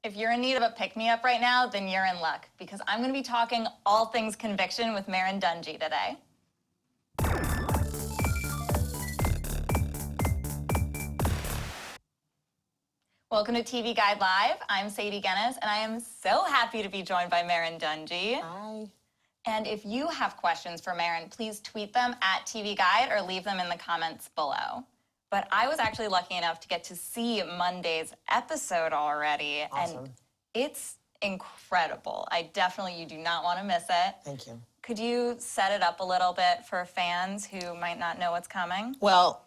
If you're in need of a pick-me-up right now, then you're in luck, because I'm going to be talking all things conviction with Merrin Dungey today. Welcome to TV Guide Live. I'm Sadie Guinness, and I am so happy to be joined by Merrin Dungey. Hi. And if you have questions for Merrin, please tweet them at TV Guide or leave them in the comments below. But I was actually lucky enough to get to see Monday's episode already. Awesome. And it's incredible. You do not want to miss it. Thank you. Could you set it up a little bit for fans who might not know what's coming? Well,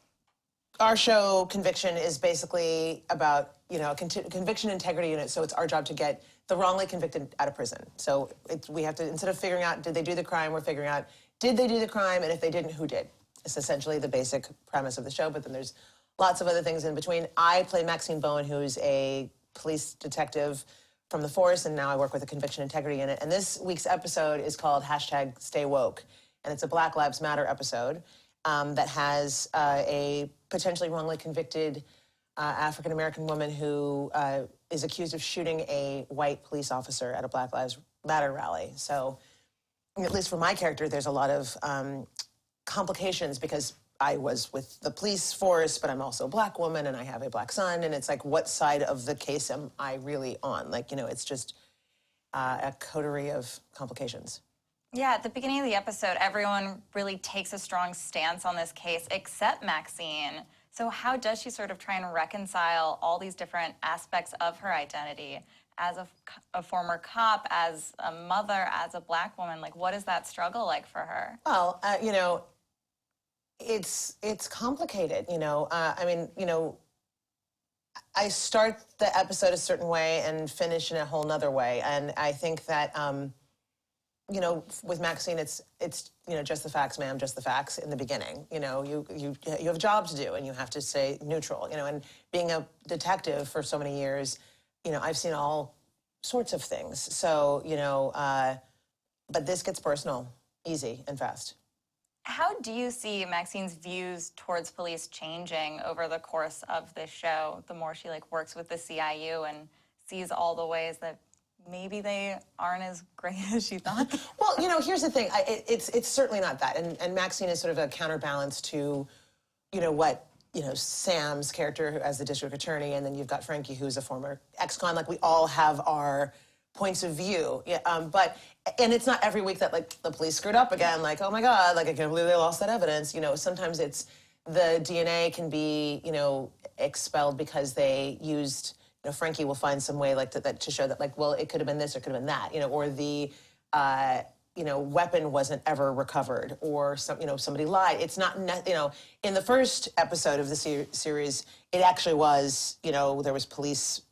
our show, Conviction, is basically about, a conviction integrity unit, so it's our job to get the wrongly convicted out of prison. So we have to, instead of figuring out, did they do the crime, we're figuring out, did they do the crime, and if they didn't, who did? It's essentially the basic premise of the show, but then there's lots of other things in between. I play Maxine, who's a police detective from the force, and now I work with a conviction integrity unit. And this week's episode is called #StayWoke, and it's a Black Lives Matter episode that has a potentially wrongly convicted African-American woman who is accused of shooting a white police officer at a Black Lives Matter rally. So, at least for my character, there's a lot of complications because I was with the police force, but I'm also a Black woman and I have a Black son, and it's like, what side of the case am I really on? Like, it's just a coterie of complications. Yeah, at the beginning of the episode, everyone really takes a strong stance on this case, except Maxine. So how does she sort of try and reconcile all these different aspects of her identity as a former cop, as a mother, as a Black woman? Like, what is that struggle like for her? Well, it's complicated, I start the episode a certain way and finish in a whole nother way. And I think that, with Maxine, it's just the facts, ma'am, just the facts in the beginning. You have a job to do and you have to stay neutral, and being a detective for so many years, I've seen all sorts of things. So, but this gets personal, easy and fast. How do you see Maxine's views towards police changing over the course of this show, the more she works with the CIU and sees all the ways that maybe they aren't as great as she thought? Well, here's the thing. It's certainly not that. And Maxine is sort of a counterbalance to, what, Sam's character as the district attorney, and then you've got Frankie, who's a former ex-con. Like, we all have our points of view. Yeah, and it's not every week that, the police screwed up again. Like, oh my God, I can't believe they lost that evidence. Sometimes it's the DNA can be, expelled because they used, Frankie will find some way to show that, well, it could have been this or it could have been that, or the, weapon wasn't ever recovered, or somebody lied. It's not, in the first episode of the series, it actually was, there was police,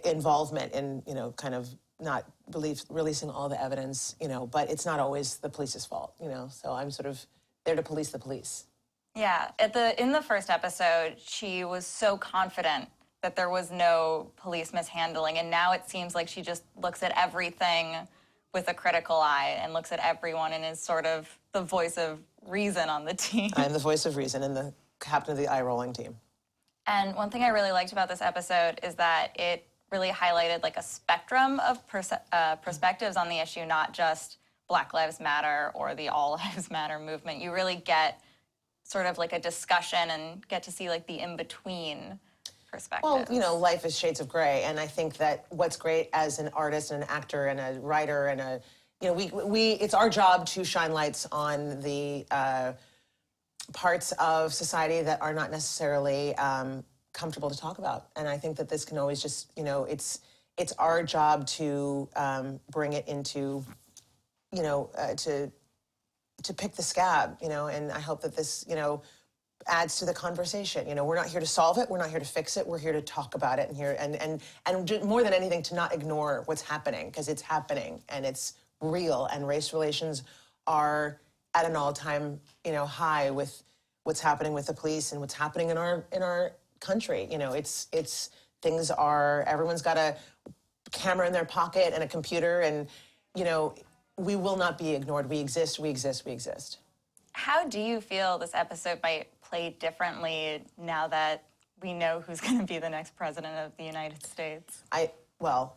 involvement in, kind of not releasing all the evidence, but it's not always the police's fault, so I'm sort of there to police the police. Yeah, in the first episode, she was so confident that there was no police mishandling, and now it seems like she just looks at everything with a critical eye and looks at everyone and is sort of the voice of reason on the team. I'm the voice of reason and the captain of the eye-rolling team. And one thing I really liked about this episode is that it really highlighted a spectrum of perspectives on the issue, not just Black Lives Matter or the All Lives Matter movement. You really get sort of a discussion and get to see the in-between perspectives. Well, life is shades of gray, and I think that what's great as an artist and an actor and a writer and it's our job to shine lights on the parts of society that are not necessarily comfortable to talk about. And I think that this can always just, it's our job to bring it into, to pick the scab, and I hope that this, adds to the conversation. We're not here to solve it, we're not here to fix it, we're here to talk about it and more than anything to not ignore what's happening, because it's happening and it's real, and race relations are at an all-time, high with what's happening with the police and what's happening in our country. It's things are, everyone's got a camera in their pocket and a computer, and we will not be ignored. We exist, we exist, we exist. How do you feel this episode might play differently now that we know who's going to be the next president of the United States? Well,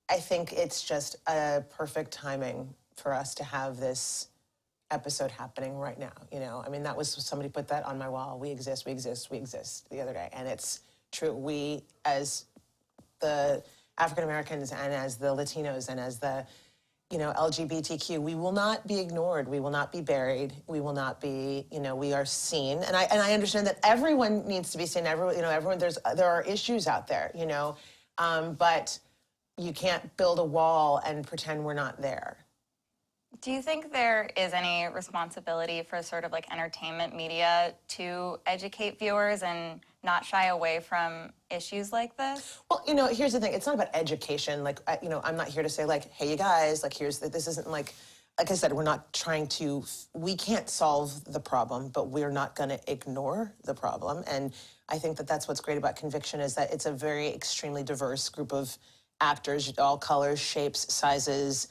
I think it's just a perfect timing for us to have this episode happening right now. I mean, that was, somebody put that on my wall. We exist, we exist, we exist the other day. And it's true. We, as the African Americans and as the Latinos and as the, LGBTQ, we will not be ignored. We will not be buried. We will not be, we are seen. And I understand that everyone needs to be seen. Everyone, there are issues out there, but you can't build a wall and pretend we're not there. Do you think there is any responsibility for sort of like entertainment media to educate viewers and not shy away from issues like this? Well, here's the thing. It's not about education. Like, I'm not here to say like, hey, you guys, like, this isn't like I said, we're not trying to, we can't solve the problem, but we're not going to ignore the problem. And I think that that's what's great about Conviction is that it's a very extremely diverse group of actors, all colors, shapes, sizes.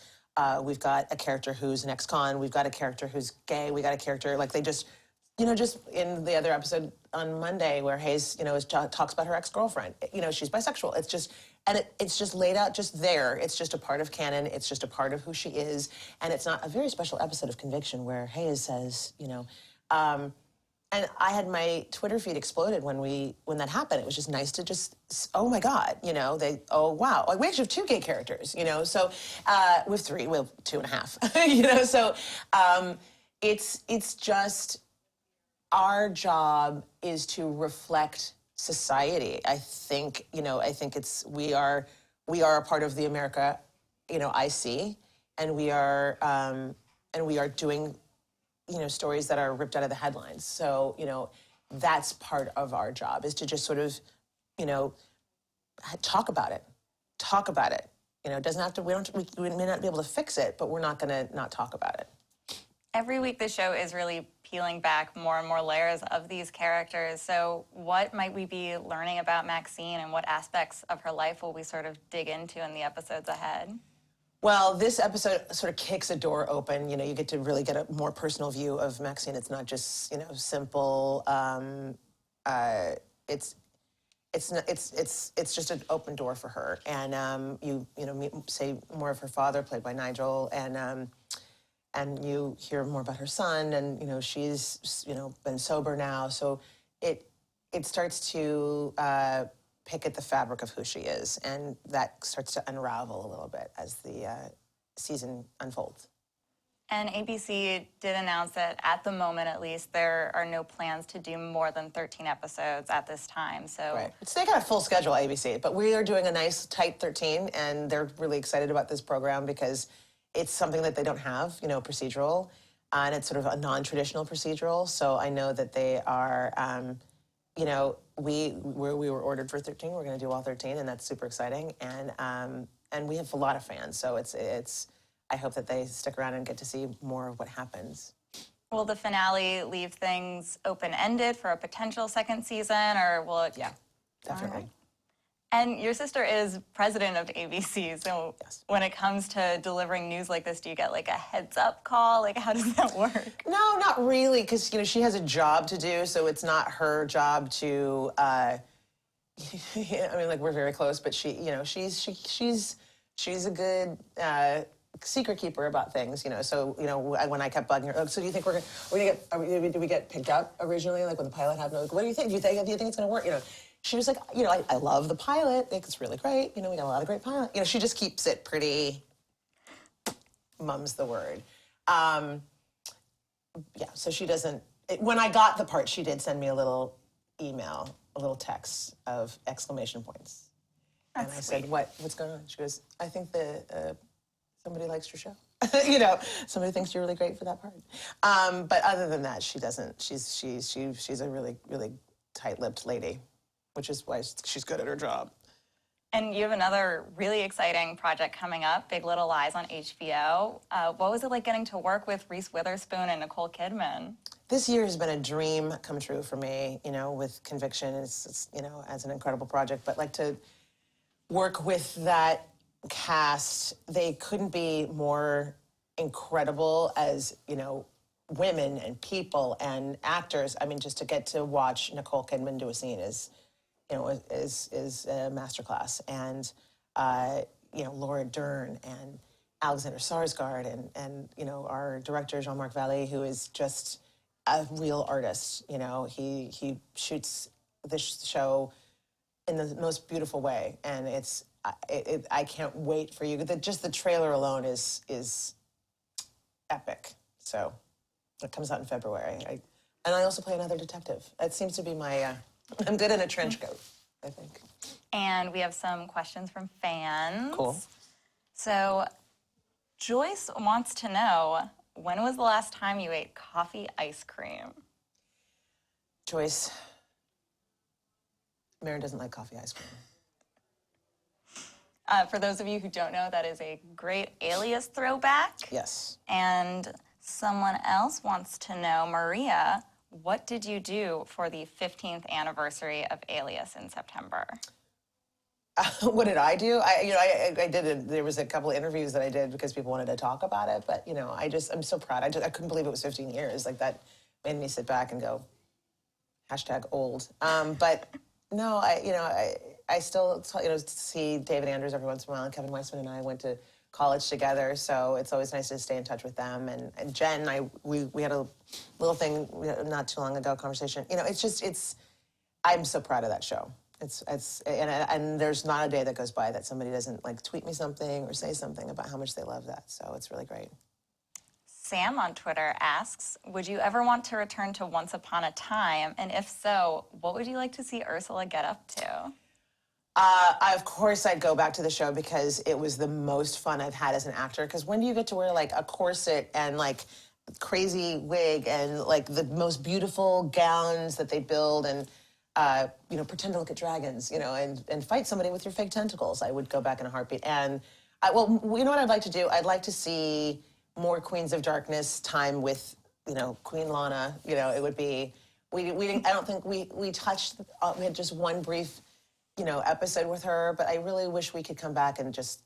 We've got a character who's an ex-con. We've got a character who's gay. We got a character, like they just, just in the other episode on Monday where Hayes, talks about her ex-girlfriend. She's bisexual. It's just, and it's just laid out just there. It's just a part of canon. It's just a part of who she is. And it's not a very special episode of Conviction where Hayes says, and I had my Twitter feed exploded when that happened. It was just nice to just, oh my God, oh wow. Like, we actually have 2 gay characters, so we have 3, we have 2.5, so it's just, our job is to reflect society. I think we are a part of the America, I see, and we are doing stories that are ripped out of the headlines. So, that's part of our job is to just sort of, talk about it. It doesn't have to, we may not be able to fix it, but we're not going to not talk about it. Every week the show is really peeling back more and more layers of these characters. So what might we be learning about Maxine and what aspects of her life will we sort of dig into in the episodes ahead? Well, this episode sort of kicks a door open. You get to really get a more personal view of Maxine. It's not just, simple. It's just an open door for her. And you say more of her father, played by Nigel, and you hear more about her son. And she's been sober now, so it starts to pick at the fabric of who she is, and that starts to unravel a little bit as the season unfolds. And ABC did announce that at the moment, at least, there are no plans to do more than 13 episodes at this time. So right. They got a full schedule, ABC, but we are doing a nice tight 13, and they're really excited about this program because it's something that they don't have, procedural, and it's sort of a non-traditional procedural. So I know that they are. We were ordered for 13. We're going to do all 13, and that's super exciting. And we have a lot of fans, so it's. I hope that they stick around and get to see more of what happens. Will the finale leave things open-ended for a potential second season, or will it? Yeah, definitely. Right. And your sister is president of ABC, so yes. When it comes to delivering news like this, do you get like a heads-up call? Like, how does that work? No, not really, because she has a job to do, so it's not her job to. I mean, like, we're very close, but she's a good secret keeper about things, So when I kept bugging her, so do you think we're gonna get? Did we get picked up originally? Like when the pilot happened, like, what do you think? Do you think it's gonna work? She was like, I love the pilot. It's really great. We got a lot of great pilot. She just keeps it pretty. Mum's the word. Yeah. So she doesn't. When I got the part, she did send me a little email, a little text of exclamation points. That's and I sweet. said, what's going on? She goes, I think that somebody likes your show. Somebody thinks you're really great for that part. But other than that, she doesn't. She's a really, really tight-lipped lady, which is why she's good at her job. And you have another really exciting project coming up, Big Little Lies on HBO. What was it like getting to work with Reese Witherspoon and Nicole Kidman? This year has been a dream come true for me, with Conviction. It's as an incredible project. But like to work with that cast, they couldn't be more incredible as, women and people and actors. I mean, just to get to watch Nicole Kidman do a scene is a masterclass. And Laura Dern and Alexander Skarsgård and our director Jean-Marc Vallée, who is just a real artist. He shoots this show in the most beautiful way, and I can't wait for you. Just the trailer alone is epic. So it comes out in February. And I also play another detective. That seems to be my. I'm good in a trench coat, I think. And we have some questions from fans. Cool. So Joyce wants to know, when was the last time you ate coffee ice cream? Joyce, Merrin doesn't like coffee ice cream. For those of you who don't know, that is a great Alias throwback. Yes. And someone else wants to know, Maria, what did you do for the 15th anniversary of Alias in September? What did I do? I did. There was a couple of interviews that I did because people wanted to talk about it. But I'm so proud. I couldn't believe it was 15 years. Like, that made me sit back and go, #old. But no, I still see David Andrews every once in a while, and Kevin Weissman and I went to college together, so it's always nice to stay in touch with them. And Jen, we had a little thing not too long ago, conversation. I'm so proud of that show. And there's not a day that goes by that somebody doesn't tweet me something or say something about how much they love that. So it's really great. Sam on Twitter asks, would you ever want to return to Once Upon a Time? And if so, what would you like to see Ursula get up to? Of course, I'd go back to the show because it was the most fun I've had as an actor. Because when do you get to wear a corset and crazy wig and the most beautiful gowns that they build and pretend to look at dragons, and fight somebody with your fake tentacles? I would go back in a heartbeat. And you know what I'd like to do? I'd like to see more Queens of Darkness time with Queen Lana. It would be we didn't. I don't think we touched. We had just one brief episode with her, but I really wish we could come back and just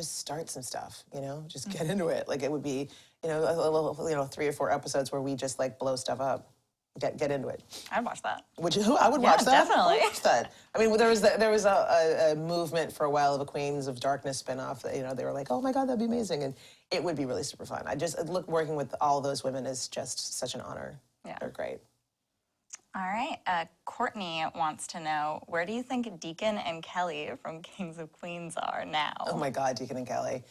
start some stuff, just get into it. It would be, a little, 3 or 4 episodes where we just blow stuff up, get into it. I'd watch that. Would you? I would watch that. Definitely. I would watch that. I mean, there was a movement for a while of a Queens of Darkness spinoff. That, they were like, oh my God, that'd be amazing, and it would be really super fun. Working with all those women is just such an honor. Yeah. They're great. All right. Courtney wants to know, where do you think Deacon and Kelly from Kings of Queens are now? Oh my God, Deacon and Kelly.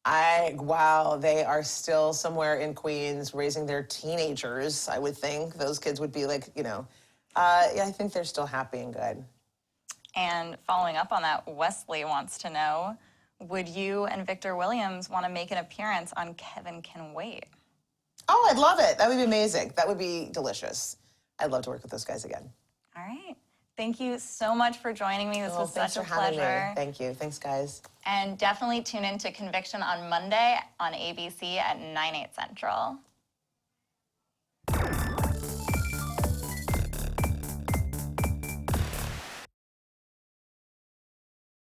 They are still somewhere in Queens raising their teenagers, I would think. Those kids would be I think they're still happy and good. And following up on that, Wesley wants to know, would you and Victor Williams want to make an appearance on Kevin Can Wait? Oh, I'd love it. That would be amazing. That would be delicious. I'd love to work with those guys again. All right. Thank you so much for joining me. This was such a pleasure. Thank you. Thanks, guys. And definitely tune in to Conviction on Monday on ABC at 9/8 Central.